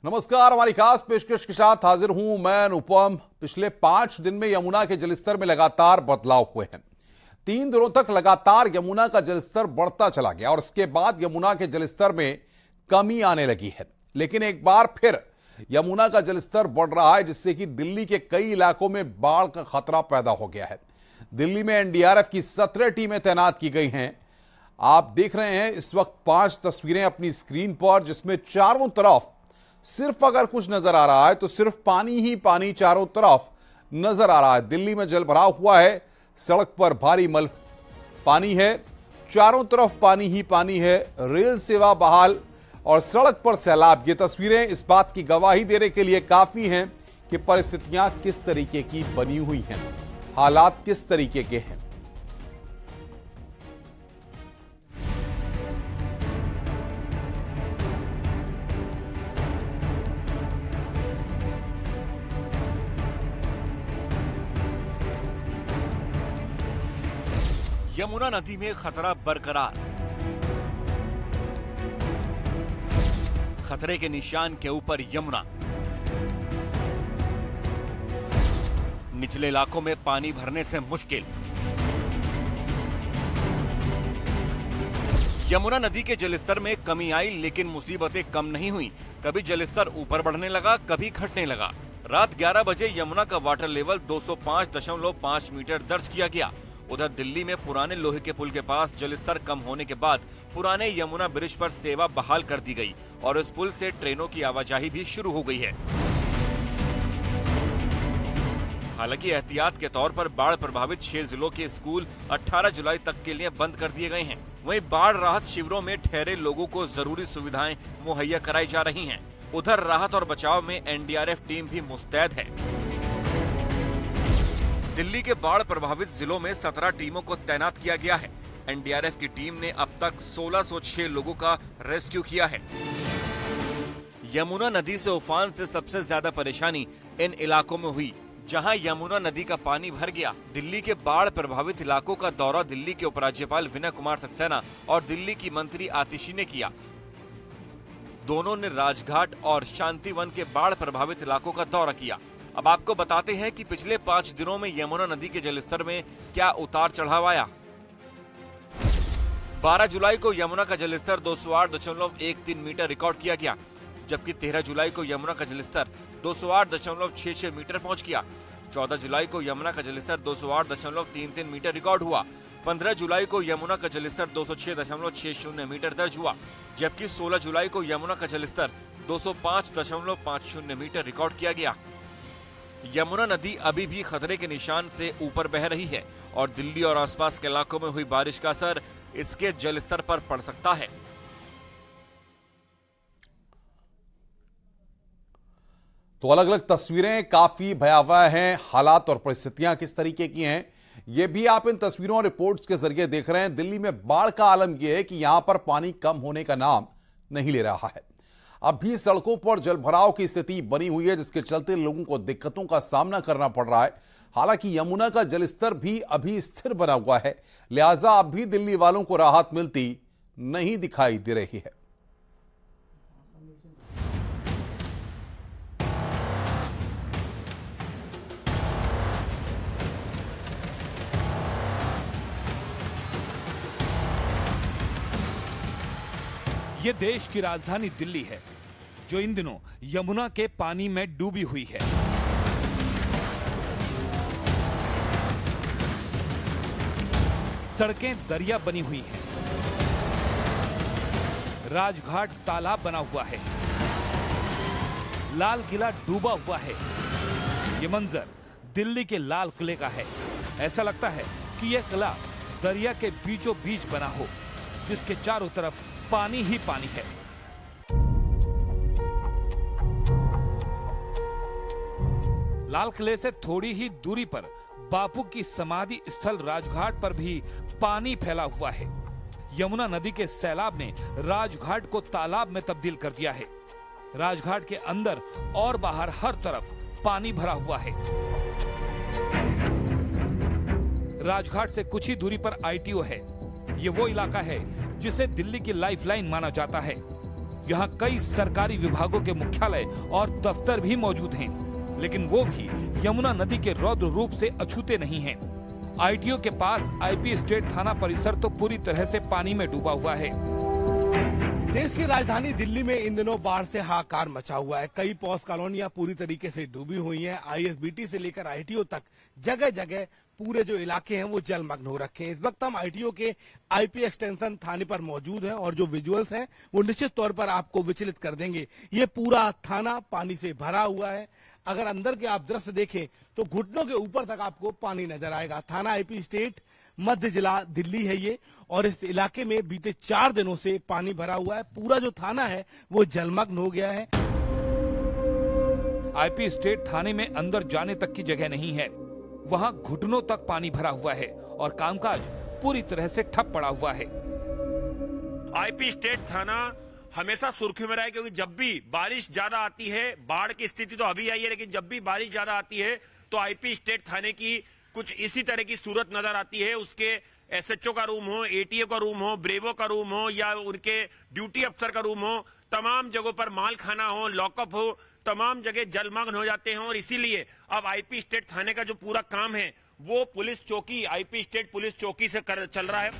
नमस्कार। हमारी खास पेशकश के साथ हाजिर हूं मैं अनुपम। पिछले 5 दिन में यमुना के जलस्तर में लगातार बदलाव हुए हैं। 3 दिनों तक लगातार यमुना का जलस्तर बढ़ता चला गया और इसके बाद यमुना के जलस्तर में कमी आने लगी है। लेकिन एक बार फिर यमुना का जलस्तर बढ़ रहा है, जिससे कि दिल्ली के कई इलाकों में बाढ़ का खतरा पैदा हो गया है। दिल्ली में एनडीआरएफ की 17 टीमें तैनात की गई हैं। आप देख रहे हैं इस वक्त 5 तस्वीरें अपनी स्क्रीन पर, जिसमें चारों तरफ सिर्फ अगर कुछ नजर आ रहा है तो सिर्फ पानी ही पानी चारों तरफ नजर आ रहा है। दिल्ली में जल भराव हुआ है, सड़क पर भारी पानी है, चारों तरफ पानी ही पानी है। रेल सेवा बहाल और सड़क पर सैलाब। ये तस्वीरें इस बात की गवाही देने के लिए काफी हैं कि परिस्थितियां किस तरीके की बनी हुई हैं, हालात किस तरीके के हैं। यमुना नदी में खतरा बरकरार। खतरे के निशान के ऊपर यमुना। निचले इलाकों में पानी भरने से मुश्किल। यमुना नदी के जलस्तर में कमी आई, लेकिन मुसीबतें कम नहीं हुई। कभी जलस्तर ऊपर बढ़ने लगा, कभी घटने लगा। रात 11 बजे यमुना का वाटर लेवल 205.5 मीटर दर्ज किया गया। उधर दिल्ली में पुराने लोहे के पुल के पास जलस्तर कम होने के बाद पुराने यमुना ब्रिज पर सेवा बहाल कर दी गई और इस पुल से ट्रेनों की आवाजाही भी शुरू हो गई है। हालांकि एहतियात के तौर पर बाढ़ प्रभावित 6 जिलों के स्कूल 18 जुलाई तक के लिए बंद कर दिए गए हैं। वहीं बाढ़ राहत शिविरों में ठहरे लोगों को जरूरी सुविधाएं मुहैया कराई जा रही हैं। उधर राहत और बचाव में एनडीआरएफ टीम भी मुस्तैद है। दिल्ली के बाढ़ प्रभावित जिलों में 17 टीमों को तैनात किया गया है। एनडीआरएफ की टीम ने अब तक 1606 लोगों का रेस्क्यू किया है। यमुना नदी से उफान से सबसे ज्यादा परेशानी इन इलाकों में हुई जहां यमुना नदी का पानी भर गया। दिल्ली के बाढ़ प्रभावित इलाकों का दौरा दिल्ली के उपराज्यपाल विनय कुमार सक्सेना और दिल्ली की मंत्री आतिशी ने किया। दोनों ने राजघाट और शांतिवन के बाढ़ प्रभावित इलाकों का दौरा किया। अब आपको बताते हैं कि पिछले 5 दिनों में यमुना नदी के जलस्तर में क्या उतार चढ़ाव आया। 12 जुलाई को यमुना का जलस्तर 208.13 मीटर रिकॉर्ड किया गया, जबकि 13 जुलाई को यमुना का जलस्तर 208.66 मीटर पहुंच गया। 14 जुलाई को यमुना का जलस्तर 208.33 मीटर रिकॉर्ड हुआ। 15 जुलाई को यमुना का जलस्तर 206.60 मीटर दर्ज हुआ, जबकि 16 जुलाई को यमुना का जलस्तर 205.50 मीटर रिकॉर्ड किया गया। यमुना नदी अभी भी खतरे के निशान से ऊपर बह रही है और दिल्ली और आसपास के इलाकों में हुई बारिश का असर इसके जलस्तर पर पड़ सकता है। तो अलग अलग तस्वीरें काफी भयावह हैं। हालात और परिस्थितियां किस तरीके की हैं, यह भी आप इन तस्वीरों और रिपोर्ट्स के जरिए देख रहे हैं। दिल्ली में बाढ़ का आलम यह है कि यहां पर पानी कम होने का नाम नहीं ले रहा है। अब भी सड़कों पर जलभराव की स्थिति बनी हुई है, जिसके चलते लोगों को दिक्कतों का सामना करना पड़ रहा है। हालांकि यमुना का जलस्तर भी अभी स्थिर बना हुआ है, लिहाजा अब भी दिल्ली वालों को राहत मिलती नहीं दिखाई दे रही है। ये देश की राजधानी दिल्ली है, जो इन दिनों यमुना के पानी में डूबी हुई है। सड़कें दरिया बनी हुई हैं, राजघाट तालाब बना हुआ है, लाल किला डूबा हुआ है। ये मंजर दिल्ली के लाल किले का है। ऐसा लगता है कि यह किला दरिया के बीचों बीच बना हो, जिसके चारों तरफ पानी ही पानी है। लाल किले से थोड़ी ही दूरी पर बापू की समाधि स्थल राजघाट पर भी पानी फैला हुआ है। यमुना नदी के सैलाब ने राजघाट को तालाब में तब्दील कर दिया है। राजघाट के अंदर और बाहर हर तरफ पानी भरा हुआ है। राजघाट से कुछ ही दूरी पर आईटीओ है। ये वो इलाका है जिसे दिल्ली की लाइफलाइन माना जाता है। यहाँ कई सरकारी विभागों के मुख्यालय और दफ्तर भी मौजूद हैं, लेकिन वो भी यमुना नदी के रौद्र रूप से अछूते नहीं हैं। आईटीओ के पास आईपी स्टेट थाना परिसर तो पूरी तरह से पानी में डूबा हुआ है। देश की राजधानी दिल्ली में इन दिनों बाढ़ से हाहाकार मचा हुआ है। कई पॉश कॉलोनियां पूरी तरीके से डूबी हुई हैं। आईएसबीटी से लेकर आईटीओ तक जगह जगह पूरे जो इलाके हैं वो जलमग्न हो रखे हैं। इस वक्त हम आईटीओ के आईपी एक्सटेंशन थाने पर मौजूद हैं और जो विजुअल्स हैं वो निश्चित तौर पर आपको विचलित कर देंगे। ये पूरा थाना पानी से भरा हुआ है। अगर अंदर के आप दृश्य देखें तो घुटनों के ऊपर तक आपको पानी नजर आएगा। थाना आईपी स्टेट मध्य जिला दिल्ली है ये, और इस इलाके में बीते 4 दिनों से पानी भरा हुआ है। पूरा जो थाना है वो जलमग्न हो गया है। आईपी स्टेट थाने में अंदर जाने तक की जगह नहीं है। वहाँ घुटनों तक पानी भरा हुआ है और कामकाज पूरी तरह से ठप पड़ा हुआ है। आईपी स्टेट थाना हमेशा सुर्खियों में रहा है, क्योंकि जब भी बारिश ज्यादा आती है, बाढ़ की स्थिति तो अभी आई है, लेकिन जब भी बारिश ज्यादा आती है तो आईपी स्टेट थाने की कुछ इसी तरह की सूरत नजर आती है। उसके एसएचओ का रूम हो, एटीओ का रूम हो, ब्रेवो का रूम हो या उनके ड्यूटी अफसर का रूम हो, तमाम जगहों पर माल खाना हो, लॉकअप हो, तमाम जगह जलमग्न हो जाते हैं। और इसीलिए अब आईपी स्टेट थाने का जो पूरा काम है वो पुलिस चौकी, आईपी स्टेट पुलिस चौकी से चल रहा है।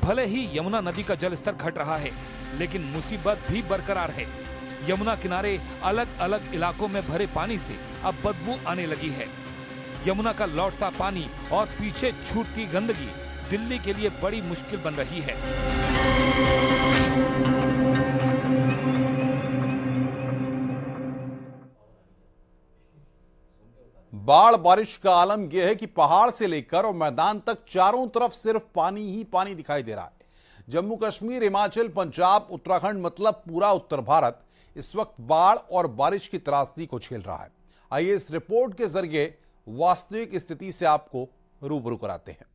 भले ही यमुना नदी का जलस्तर घट रहा है, लेकिन मुसीबत भी बरकरार है। यमुना किनारे अलग अलग इलाकों में भरे पानी से अब बदबू आने लगी है। यमुना का लौटता पानी और पीछे छूटती गंदगी दिल्ली के लिए बड़ी मुश्किल बन रही है। बाढ़ बारिश का आलम यह है कि पहाड़ से लेकर और मैदान तक चारों तरफ सिर्फ पानी ही पानी दिखाई दे रहा है। जम्मू कश्मीर, हिमाचल, पंजाब, उत्तराखंड मतलब पूरा उत्तर भारत इस वक्त बाढ़ और बारिश की त्रासदी को झेल रहा है। आइए इस रिपोर्ट के जरिए वास्तविक स्थिति से आपको रूबरू कराते हैं।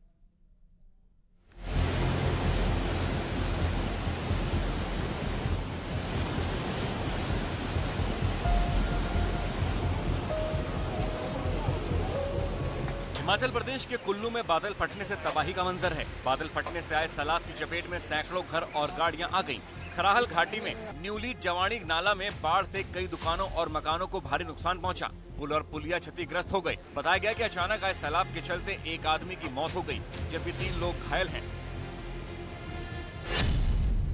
हिमाचल प्रदेश के कुल्लू में बादल फटने से तबाही का मंजर है। बादल फटने से आए सैलाब की चपेट में सैकड़ों घर और गाड़ियां आ गईं। खराहल घाटी में न्यूली जवानी नाला में बाढ़ से कई दुकानों और मकानों को भारी नुकसान पहुंचा। पुल और पुलिया क्षतिग्रस्त हो गए। बताया गया कि अचानक आए सैलाब के चलते एक आदमी की मौत हो गई, जबकि 3 लोग घायल हैं।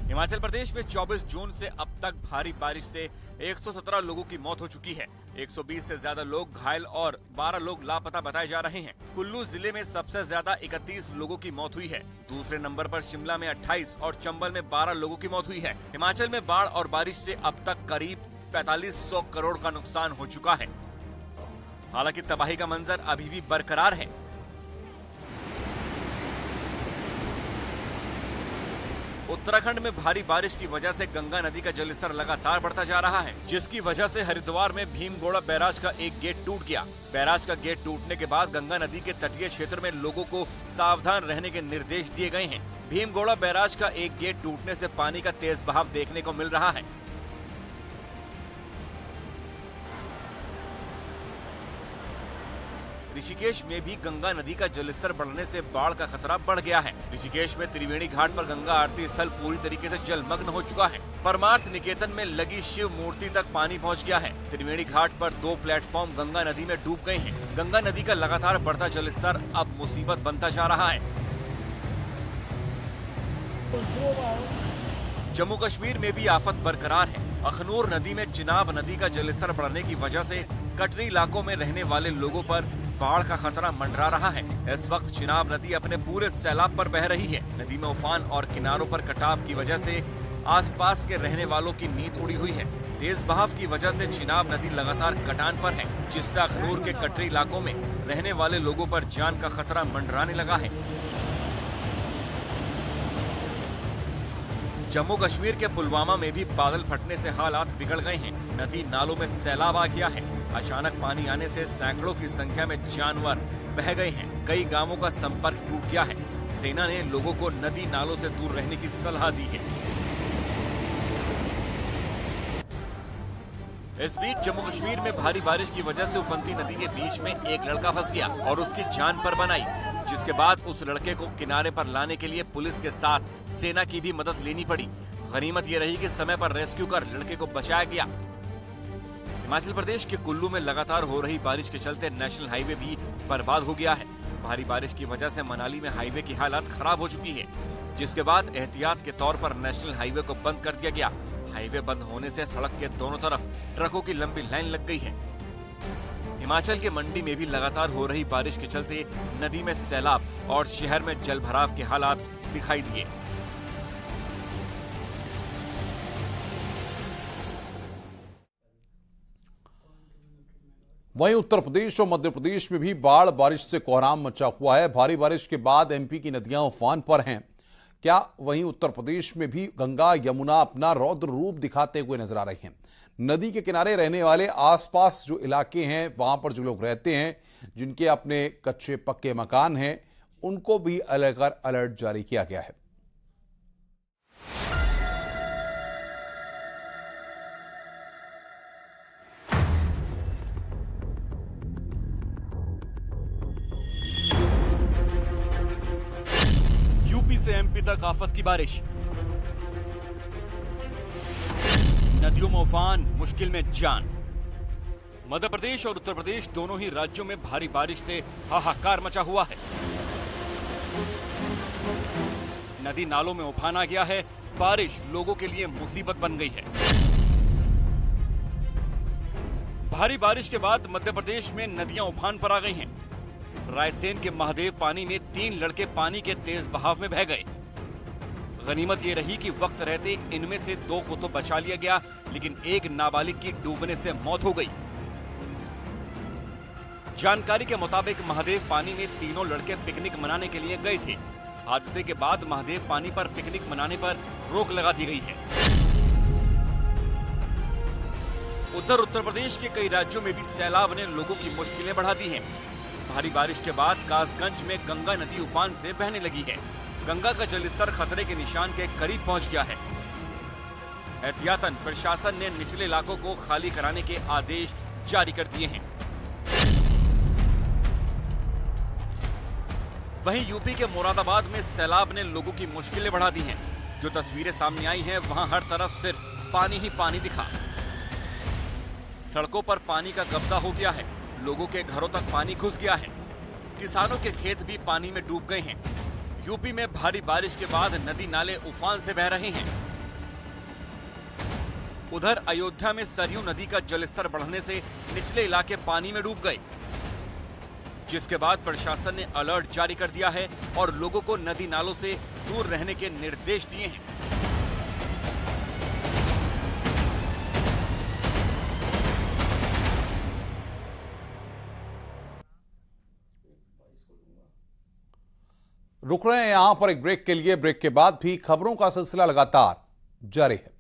हिमाचल प्रदेश में 24 जून से अब तक भारी बारिश से 117 लोगों की मौत हो चुकी है। 120 से ज्यादा लोग घायल और 12 लोग लापता बताए जा रहे हैं। कुल्लू जिले में सबसे ज्यादा 31 लोगों की मौत हुई है। दूसरे नंबर पर शिमला में 28 और चंबल में 12 लोगों की मौत हुई है। हिमाचल में बाढ़ और बारिश से अब तक करीब 4500 करोड़ का नुकसान हो चुका है। हालांकि तबाही का मंजर अभी भी बरकरार है। उत्तराखंड में भारी बारिश की वजह से गंगा नदी का जलस्तर लगातार बढ़ता जा रहा है, जिसकी वजह से हरिद्वार में भीमगोड़ा बैराज का एक गेट टूट गया। बैराज का गेट टूटने के बाद गंगा नदी के तटीय क्षेत्र में लोगों को सावधान रहने के निर्देश दिए गए हैं। भीमगोड़ा बैराज का एक गेट टूटने से पानी का तेज बहाव देखने को मिल रहा है। ऋषिकेश में भी गंगा नदी का जलस्तर बढ़ने से बाढ़ का खतरा बढ़ गया है। ऋषिकेश में त्रिवेणी घाट पर गंगा आरती स्थल पूरी तरीके से जलमग्न हो चुका है। परमार्थ निकेतन में लगी शिव मूर्ति तक पानी पहुंच गया है। त्रिवेणी घाट पर 2 प्लेटफॉर्म गंगा नदी में डूब गए हैं। गंगा नदी का लगातार बढ़ता जलस्तर अब मुसीबत बनता जा रहा है। जम्मू कश्मीर में भी आफत बरकरार है। अखनूर नदी में चिनाब नदी का जलस्तर बढ़ने की वजह से कटरी इलाकों में रहने वाले लोगों पर बाढ़ का खतरा मंडरा रहा है। इस वक्त चिनाब नदी अपने पूरे सैलाब पर बह रही है। नदी में उफान और किनारों पर कटाव की वजह से आसपास के रहने वालों की नींद उड़ी हुई है। तेज बहाव की वजह से चिनाब नदी लगातार कटान पर है, जिससे अखनूर के कटरी इलाकों में रहने वाले लोगों पर जान का खतरा मंडराने लगा है। जम्मू कश्मीर के पुलवामा में भी बादल फटने से हालात बिगड़ गए हैं। नदी नालों में सैलाब आ गया है। अचानक पानी आने से सैकड़ों की संख्या में जानवर बह गए हैं। कई गांवों का संपर्क टूट गया है। सेना ने लोगों को नदी नालों से दूर रहने की सलाह दी है। इस बीच जम्मू कश्मीर में भारी बारिश की वजह से उफनती नदी के बीच में एक लड़का फंस गया और उसकी जान पर बनाई, जिसके बाद उस लड़के को किनारे पर लाने के लिए पुलिस के साथ सेना की भी मदद लेनी पड़ी। गनीमत ये रही कि समय पर रेस्क्यू कर लड़के को बचाया गया। हिमाचल प्रदेश के कुल्लू में लगातार हो रही बारिश के चलते नेशनल हाईवे भी बर्बाद हो गया है। भारी बारिश की वजह से मनाली में हाईवे की हालत खराब हो चुकी है, जिसके बाद एहतियात के तौर पर नेशनल हाईवे को बंद कर दिया गया। हाईवे बंद होने से सड़क के दोनों तरफ ट्रकों की लंबी लाइन लग गई है। हिमाचल के मंडी में भी लगातार हो रही बारिश के चलते नदी में सैलाब और शहर में जलभराव के हालात दिखाई दिए। वहीं उत्तर प्रदेश और मध्य प्रदेश में भी बाढ़ बारिश से कोहराम मचा हुआ है। भारी बारिश के बाद एमपी की नदियां उफान पर हैं। क्या वहीं उत्तर प्रदेश में भी गंगा यमुना अपना रौद्र रूप दिखाते हुए नजर आ रही हैं। नदी के किनारे रहने वाले आसपास जो इलाके हैं, वहां पर जो लोग रहते हैं, जिनके अपने कच्चे पक्के मकान हैं, उनको भी अलर्ट जारी किया गया है। यूपी से एमपी तक आफत की बारिश, नदियों में उफान, मुश्किल में जान। मध्य प्रदेश और उत्तर प्रदेश दोनों ही राज्यों में भारी बारिश से हाहाकार मचा हुआ है। नदी नालों में उफान आ गया है। बारिश लोगों के लिए मुसीबत बन गई है। भारी बारिश के बाद मध्य प्रदेश में नदियां उफान पर आ गई हैं। रायसेन के महादेव पानी में 3 लड़के पानी के तेज बहाव में बह गए। गनीमत ये रही कि वक्त रहते इनमें से 2 को तो बचा लिया गया, लेकिन एक नाबालिग की डूबने से मौत हो गई। जानकारी के मुताबिक महादेव पानी में तीनों लड़के पिकनिक मनाने के लिए गए थे। हादसे के बाद महादेव पानी पर पिकनिक मनाने पर रोक लगा दी गई है। उधर उत्तर प्रदेश के कई राज्यों में भी सैलाब ने लोगों की मुश्किलें बढ़ा दी हैं। भारी बारिश के बाद कासगंज में गंगा नदी उफान से बहने लगी है। गंगा का जलस्तर खतरे के निशान के करीब पहुंच गया है। एहतियातन प्रशासन ने निचले इलाकों को खाली कराने के आदेश जारी कर दिए हैं। वहीं यूपी के मुरादाबाद में सैलाब ने लोगों की मुश्किलें बढ़ा दी हैं। जो तस्वीरें सामने आई हैं, वहां हर तरफ सिर्फ पानी ही पानी दिखा। सड़कों पर पानी का कब्जा हो गया है। लोगों के घरों तक पानी घुस गया है। किसानों के खेत भी पानी में डूब गए हैं। यूपी में भारी बारिश के बाद नदी नाले उफान से बह रहे हैं। उधर अयोध्या में सरयू नदी का जलस्तर बढ़ने से निचले इलाके पानी में डूब गए, जिसके बाद प्रशासन ने अलर्ट जारी कर दिया है और लोगों को नदी नालों से दूर रहने के निर्देश दिए हैं। रुक रहे हैं यहां पर एक ब्रेक के लिए। ब्रेक के बाद भी खबरों का सिलसिला लगातार जारी है।